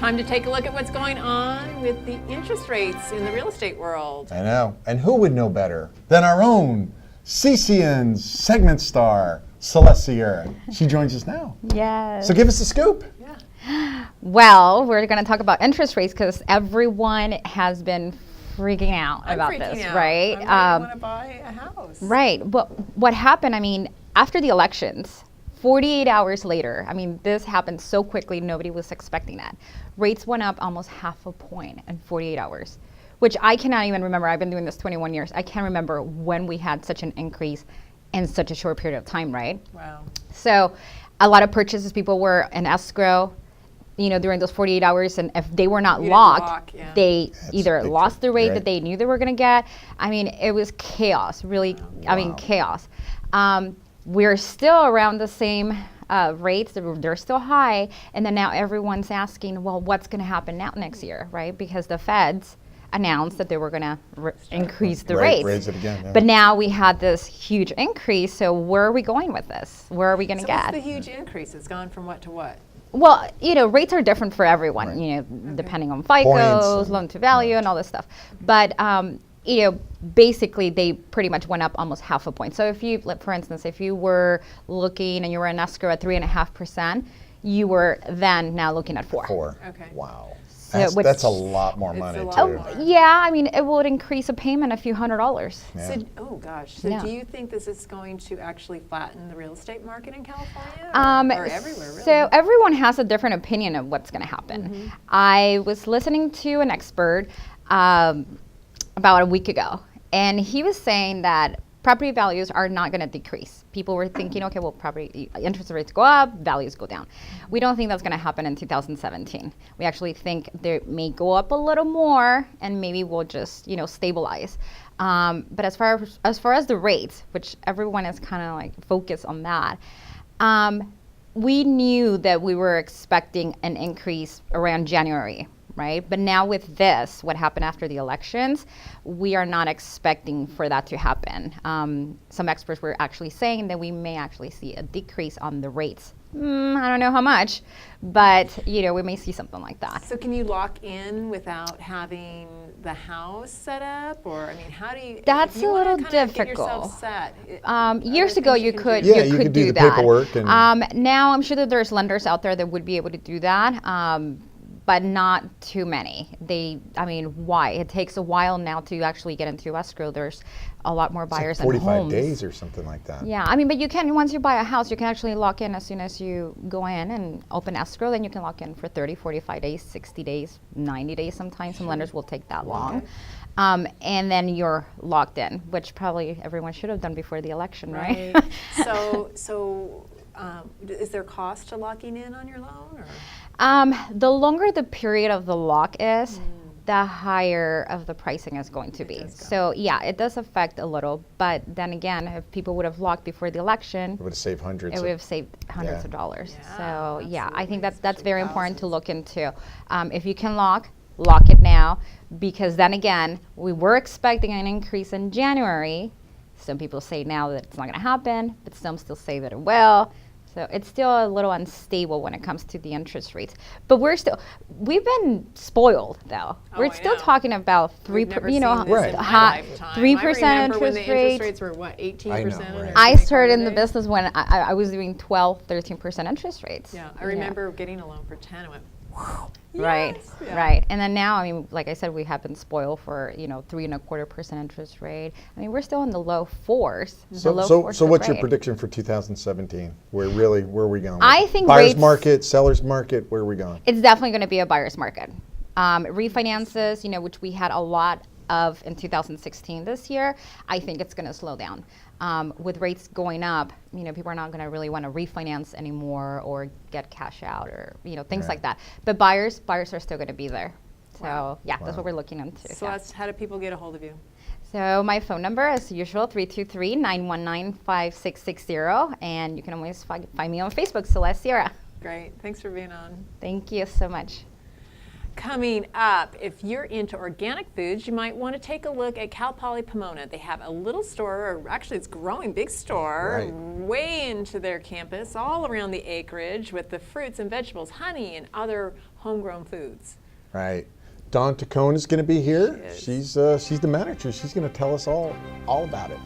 Time to take a look at what's going on with the interest rates in the real estate world. I know. And who would know better than our own CCN's segment star, Celeste. She joins us now. Yes. So give us a scoop. Yeah. Well, we're going to talk about interest rates because everyone has been freaking out about this, right? I want to buy a house. Right. But what happened, I mean, after the elections, 48 hours later, I mean, this happened so quickly, nobody was expecting that. Rates went up almost half a point in 48 hours, which I cannot even remember. I've been doing this 21 years. I can't remember when we had such an increase in such a short period of time, right? Wow. So a lot of purchases, people were in escrow, you know, during those 48 hours, and if they were not locked, they either lost the rate that they knew they were going to get. I mean, it was chaos, really. I mean, chaos. We're still around the same rates. They're still high. And then now everyone's asking, well, what's going to happen now next year, right? Because the feds announced that they were going to increase the rates. Raise it again, yeah. But now we had this huge increase. So where are we going with this? Where are we going to get? What's the huge increase? It's gone from what to what? Well, you know, rates are different for everyone, you know, depending on FICOs, loan to value, and all this stuff. But, you know, basically they pretty much went up almost half a point. So if you, for instance, if you were looking and you were in escrow at 3.5%, you were then now looking at 4. 4. Okay. Wow. So That's a lot more money, a lot too. more. Yeah, I mean, it would increase a payment a few $100s. Yeah. So, oh gosh. So do you think this is going to actually flatten the real estate market in California or everywhere, really? So everyone has a different opinion of what's going to happen. I was listening to an expert about a week ago, and he was saying that property values are not going to decrease. People were thinking, okay, well, property interest rates go up, values go down. We don't think that's going to happen in 2017. We actually think they may go up a little more, and maybe we'll just, you know, stabilize. But as far as the rates, which everyone is kind of like focused on that, we knew that we were expecting an increase around January. Right? But now with this, what happened after the elections, we are not expecting for that to happen. Some experts were actually saying that we may actually see a decrease on the rates. I don't know how much, but you know, we may see something like that. So can you lock in without having the house set up? Or, I mean, how do you... That's if you a little wanna kind of get difficult. yourself set, Years ago, you could Yeah, you could do the that. paperwork and- Now, I'm sure that there's lenders out there that would be able to do that. But not too many. I mean, why? It takes a while now to actually get into escrow. There's a lot more buyers and 45 days or something like that. Yeah, I mean, but you can, once you buy a house, you can actually lock in as soon as you go in and open escrow, then you can lock in for 30, 45 days, 60 days, 90 days sometimes. Some lenders will take that long. And then you're locked in, which probably everyone should have done before the election, right? So is there cost to locking in on your loan? Or? The longer the period of the lock is, the higher of the pricing is going to be. So yeah, it does affect a little, but then again, if people would have locked before the election, It would have saved hundreds. it would have saved hundreds of dollars. So yeah, I think that's very important to look into. If you can lock it now, because then again, we were expecting an increase in January. Some people say now that it's not going to happen, but some still say that it will. So it's still a little unstable when it comes to the interest rates. But we've been spoiled though. We're still talking about 3%, you know, 3% interest rates. Rates were what, 18%? right. I started in the business when I was doing 12, 13% interest rates. Yeah, I remember getting a loan for 10. I went, whew. Right, right. And then now, I mean, like I said, we have been spoiled for, you know, 3.25% interest rate. I mean, we're still in the low 4s. So what's your prediction for 2017? Where are we going? I think buyer's market, seller's market, where are we going? It's definitely going to be a buyer's market. Refinances, you know, which we had a lot of in 2016 this year, I think it's going to slow down. With rates going up, you know, people are not going to really want to refinance anymore or get cash out or, you know, things like that. But buyers are still going to be there. So yeah, that's what we're looking into. Celeste, how do people get a hold of you? So my phone number is usual, 323-919-5660. And you can always find me on Facebook, Celeste Sierra. Great. Thanks for being on. Thank you so much. Coming up, if you're into organic foods, you might want to take a look at Cal Poly Pomona. They have a little store, or actually it's growing, big store, way into their campus, all around the acreage with the fruits and vegetables, honey, and other homegrown foods. Right. Dawn Tacone is going to be here. She is. She's the manager. She's going to tell us all about it.